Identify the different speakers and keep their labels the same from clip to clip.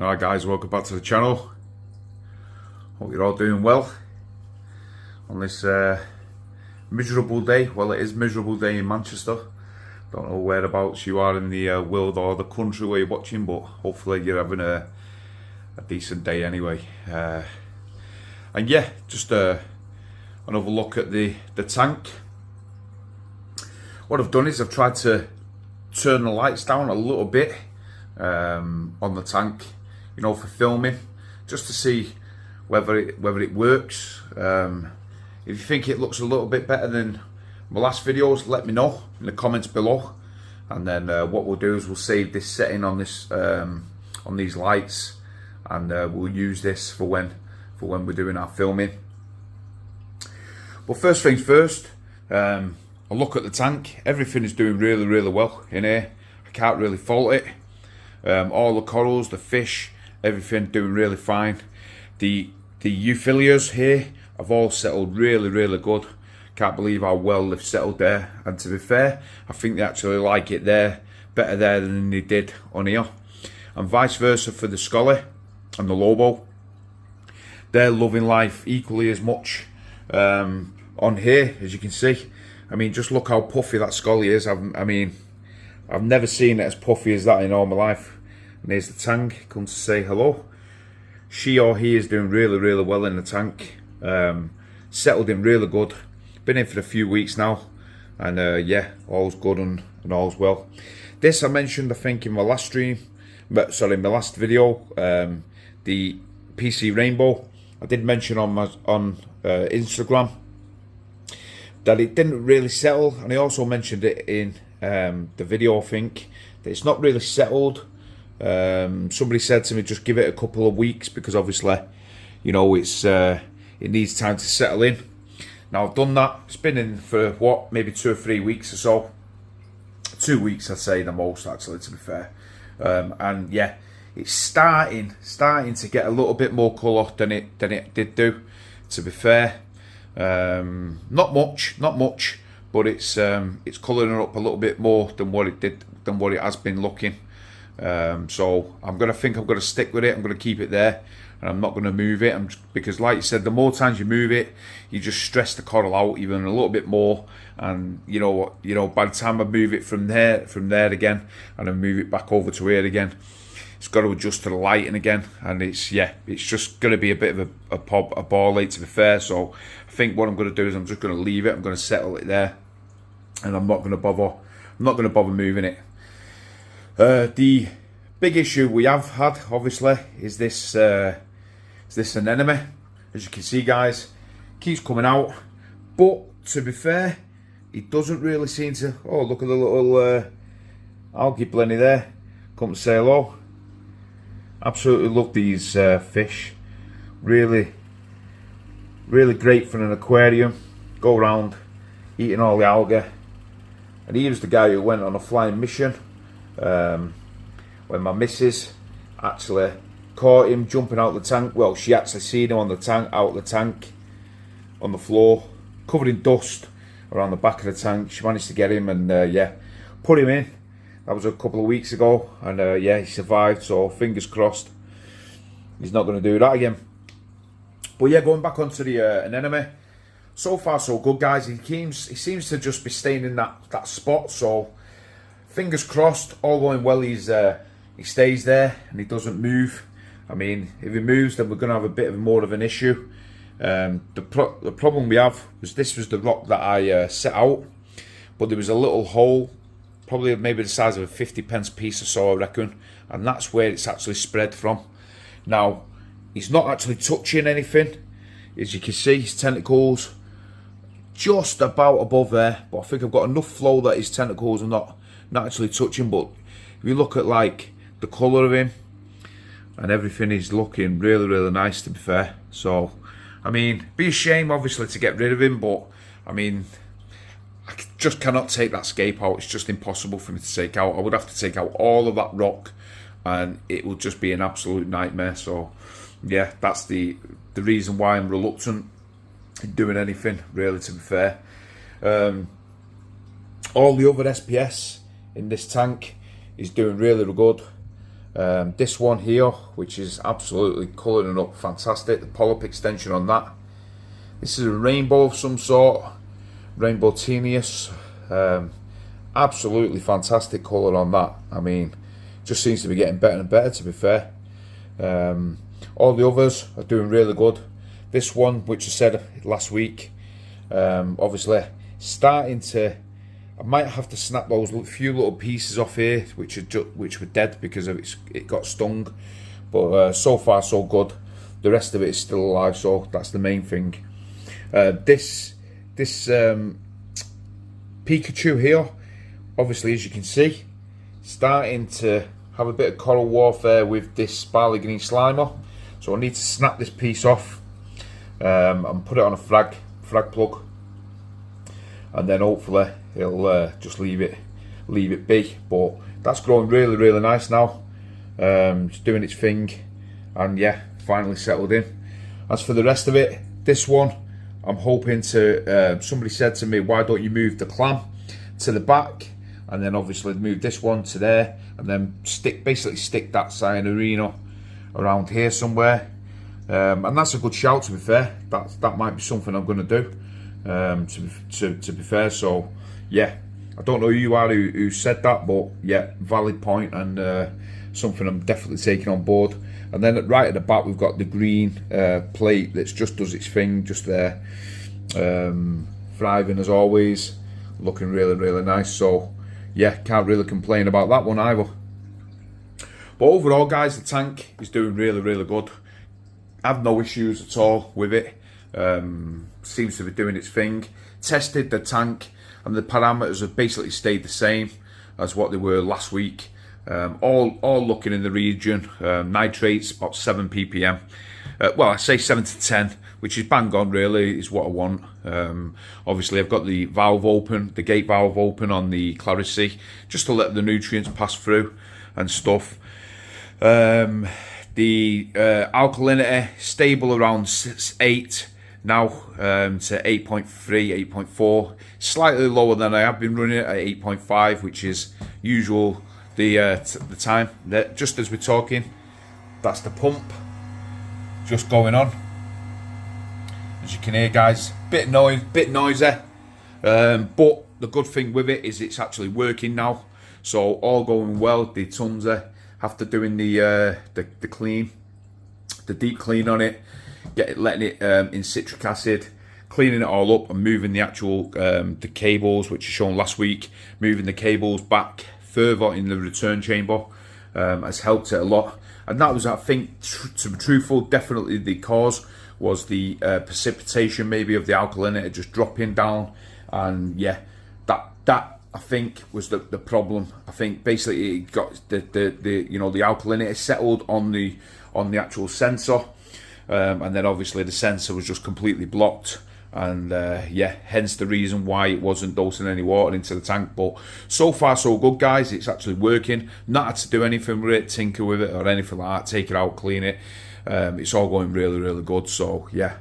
Speaker 1: Alright guys, welcome back to the channel. Hope you're all doing well on this miserable day. Well, it is a miserable day in Manchester. Don't know whereabouts you are in the world or the country where you're watching, but hopefully you're having a decent day anyway. And yeah, just another look at the tank. What I've done is I've tried to turn the lights down a little bit on the tank, you know, for filming, just to see whether it works. If you think it looks a little bit better than my last videos, let me know in the comments below, and then what we'll do is we'll save this setting on this on these lights, and we'll use this for when we're doing our filming. But first things first, a look at the tank. Everything is doing really well in here. I can't really fault it. All the corals, the fish, everything doing really fine. The euphyllias here have all settled really good. Can't believe how well they've settled there, and to be fair, I think they actually like it there better there than they did on here, and vice versa for the Scully and the Lobo. They're loving life equally as much on here, as you can see. I mean, just look how puffy that Scully is. I mean, I've never seen it as puffy as that in all my life. And there's the tank, come to say hello. She or he is doing really well in the tank. Settled in really good. Been in for a few weeks now, and yeah, all's good and all's well. This I mentioned, I think, in my last stream, but sorry, my last video, the PC Rainbow. I did mention on my Instagram that it didn't really settle, and I also mentioned it in the video, I think, that it's not really settled. Somebody said to me, just give it a couple of weeks, because obviously, you know, it needs time to settle in. Now I've done that. It's been in for what, maybe 2 or 3 weeks or so. 2 weeks, I'd say, the most, actually, to be fair. And yeah, it's starting to get a little bit more colour than it did do, to be fair. Not much, but it's colouring up a little bit more than what it has been looking. So I'm gonna stick with it. I'm gonna keep it there, and I'm not gonna move it. Because, like you said, the more times you move it, you just stress the coral out even a little bit more. And you know, by the time I move it from there again, and then move it back over to here again, it's got to adjust to the lighting again, and it's just going to be a bit of a ball ache, to be fair. So I think what I'm going to do is I'm just going to leave it. I'm going to settle it there, and I'm not going to bother moving it. The big issue we have had, obviously, is this Anenome. As you can see, guys, keeps coming out, but to be fair, it doesn't really seem to. Oh, look at the little algae blenny there. Come to say hello. Absolutely love these fish. Really great for an aquarium. Go around eating all the algae. And he was the guy who went on a flying mission when my missus actually caught him jumping out the tank. Well, she actually seen him on the tank, out the tank, on the floor, covered in dust around the back of the tank. She managed to get him, and yeah, put him in. That was a couple of weeks ago, and yeah, he survived, so fingers crossed he's not going to do that again. But yeah, going back onto the Anenome, so far so good, guys. He seems to just be staying in that spot, so fingers crossed, all going well, he stays there and he doesn't move. I mean, if he moves, then we're going to have a bit more of an issue. The problem we have was, this was the rock that I set out, but there was a little hole, probably maybe the size of a 50p piece or so, I reckon, and that's where it's actually spread from. Now, he's not actually touching anything. As you can see, his tentacles just about above there, but I think I've got enough flow that his tentacles are not actually touching. But if you look at like the colour of him and everything, he's looking really nice, to be fair. So I mean, be a shame obviously to get rid of him, but I mean, I just cannot take that scape out. It's just impossible for me to take out. I would have to take out all of that rock, and it would just be an absolute nightmare. So yeah, that's the reason why I'm reluctant in doing anything, really, to be fair. All the other SPS in this tank is doing really good. This one here, which is absolutely colouring up fantastic, the polyp extension on that. This is a rainbow of some sort, rainbow tenuous. Absolutely fantastic colour on that. I mean, just seems to be getting better and better, to be fair. All the others are doing really good. This one, which I said last week, obviously starting to, I might have to snap those few little pieces off here, which were dead because of it got stung. But so far so good. The rest of it is still alive, so that's the main thing. This Pikachu here, obviously, as you can see, starting to have a bit of coral warfare with this barley green slimer. So I need to snap this piece off and put it on a frag plug, and then hopefully it'll just leave it be. But that's growing really nice now. It's doing its thing, and yeah, finally settled in. As for the rest of it, this one, I'm hoping to, somebody said to me, why don't you move the clam to the back, and then obviously move this one to there, and then basically stick that cyanurina around here somewhere. And that's a good shout, to be fair. That might be something I'm going to do, to be fair. So yeah, I don't know who you are who said that, but yeah, valid point, and something I'm definitely taking on board. And then right at the back we've got the green plate that just does its thing just there, thriving as always, looking really nice. So yeah, can't really complain about that one either. But overall, guys, the tank is doing really good. I've no issues at all with it. Seems to be doing its thing. Tested the tank, and the parameters have basically stayed the same as what they were last week. All looking in the region. Nitrates about 7 ppm. Well, I say 7 to 10, which is bang on, really, is what I want. Obviously, I've got the valve open, the gate valve open on the Redsea, just to let the nutrients pass through and stuff. The alkalinity stable around 8 now, to 8.3, 8.4, slightly lower than I have been running it at 8.5, which is usual. The time that, just as we're talking, that's the pump just going on, as you can hear, guys. Bit noisy, but the good thing with it is it's actually working now, so all going well. The tons after doing the clean, the deep clean on it, letting it in citric acid, cleaning it all up, and moving the actual the cables, which are shown last week, moving the cables back further in the return chamber, has helped it a lot. And that was, I think, to be truthful, definitely the cause was the precipitation maybe of the alkalinity just dropping down. And yeah, that I think was the problem. I think basically it got the you know, the alkalinity settled on the actual sensor, and then obviously the sensor was just completely blocked. And yeah, hence the reason why it wasn't dosing any water into the tank. But so far so good, guys. It's actually working. Not had to do anything with it, tinker with it or anything like that, take it out, clean it. It's all going really good. So yeah,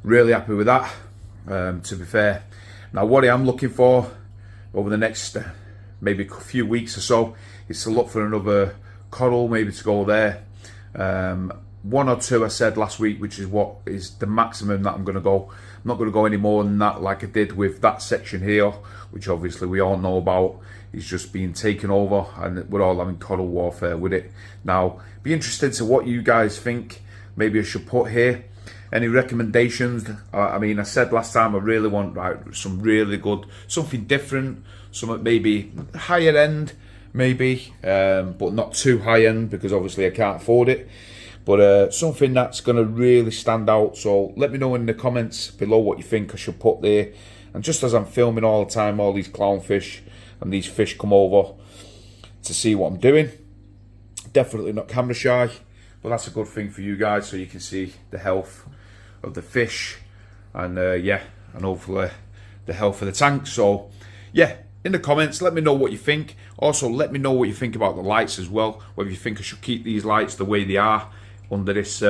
Speaker 1: really happy with that, to be fair. Now what I am looking for over the next maybe a few weeks or so is to look for another coral, maybe to go there. 1 or 2 I said last week, which is what is the maximum that I'm going to go. I'm not going to go any more than that, like I did with that section here, which obviously we all know about, is just being taken over, and we're all having coral warfare with it. Now, be interested to what you guys think. Maybe I should put here any recommendations. I mean, I said last time I really want some really good, something different, some maybe higher end, maybe, but not too high end because obviously I can't afford it. But something that's going to really stand out. So let me know in the comments below what you think I should put there. And just as I'm filming all the time, all these clownfish and these fish come over to see what I'm doing. Definitely not camera shy, but that's a good thing for you guys, so you can see the health of the fish, and yeah, and hopefully the health of the tank. So yeah, in the comments, let me know what you think. Also, let me know what you think about the lights as well, whether you think I should keep these lights the way they are, under this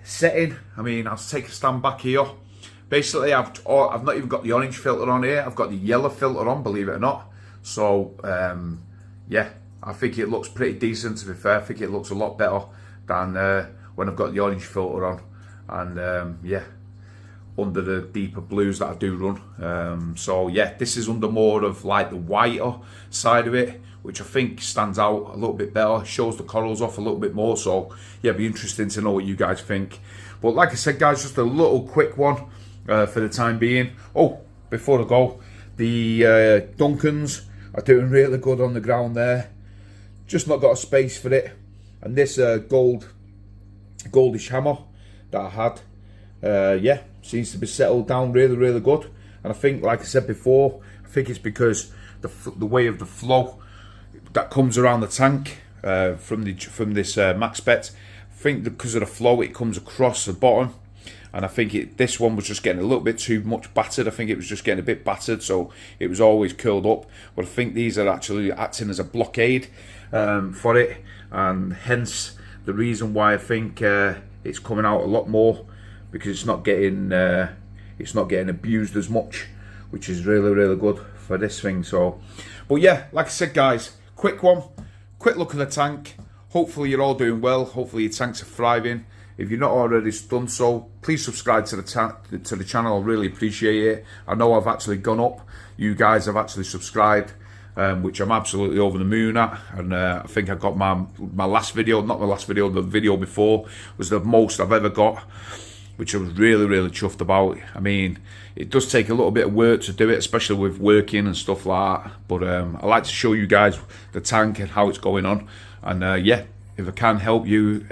Speaker 1: setting. I mean, I'll take a stand back here. Basically, I've not even got the orange filter on here. I've got the yellow filter on, believe it or not. So yeah, I think it looks pretty decent, to be fair. I think it looks a lot better than when I've got the orange filter on. And yeah, under the deeper blues that I do run. So yeah, this is under more of like the whiter side of it, which I think stands out a little bit better, shows the corals off a little bit more. So yeah, it'd be interesting to know what you guys think. But like I said, guys, just a little quick one for the time being. Oh, before I go, the Duncans are doing really good on the ground there. Just not got a space for it. And this goldish hammer that I had, yeah, seems to be settled down really, really good. And I think, like I said before, I think it's because the way of the flow that comes around the tank from this max bet. I think because of the flow, it comes across the bottom, and I think this one was just getting a little bit too much battered. I think it was just getting a bit battered, so it was always curled up. But I think these are actually acting as a blockade for it, and hence the reason why I think it's coming out a lot more, because it's not getting abused as much, which is really, really good for this thing. So, but yeah, like I said, guys, quick one, quick look at the tank. Hopefully you're all doing well. Hopefully your tanks are thriving. If you're not already done so, please subscribe to the channel. I really appreciate it. I know I've actually gone up. You guys have actually subscribed, which I'm absolutely over the moon at. And I think I got my last video, not the last video, the video before was the most I've ever got, which I was really, really chuffed about. I mean, it does take a little bit of work to do it, especially with working and stuff like that. But I like to show you guys the tank and how it's going on. And yeah, if I can help you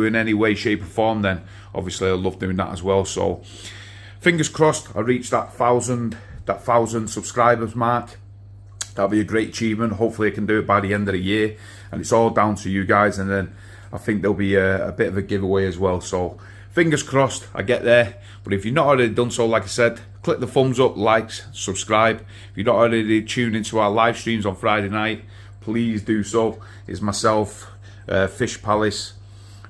Speaker 1: in any way, shape or form, then obviously I love doing that as well. So fingers crossed I reach that 1,000 subscribers mark. That'll be a great achievement. Hopefully I can do it by the end of the year, and it's all down to you guys. And then I think there'll be a bit of a giveaway as well. So fingers crossed I get there. But if you've not already done so, like I said, click the thumbs up, likes, subscribe. If you're not already tuned into our live streams on Friday night, please do so. It's myself, Fish Palace,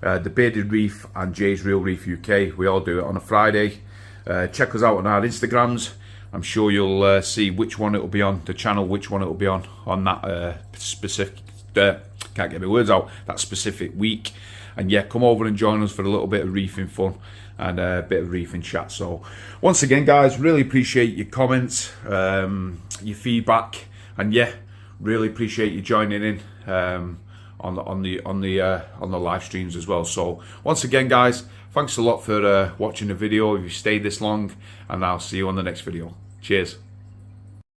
Speaker 1: the Bearded Reef, and Jay's Real Reef UK. We all do it on a Friday. Check us out on our Instagrams. I'm sure you'll see which one it'll be on the channel, which one it'll be on that specific. Can't get my words out. That specific week. And yeah, come over and join us for a little bit of reefing fun and a bit of reefing chat. So once again, guys, really appreciate your comments, your feedback, and yeah, really appreciate you joining in on the live streams as well. So once again, guys, thanks a lot for watching the video if you stayed this long, and I'll see you on the next video. Cheers.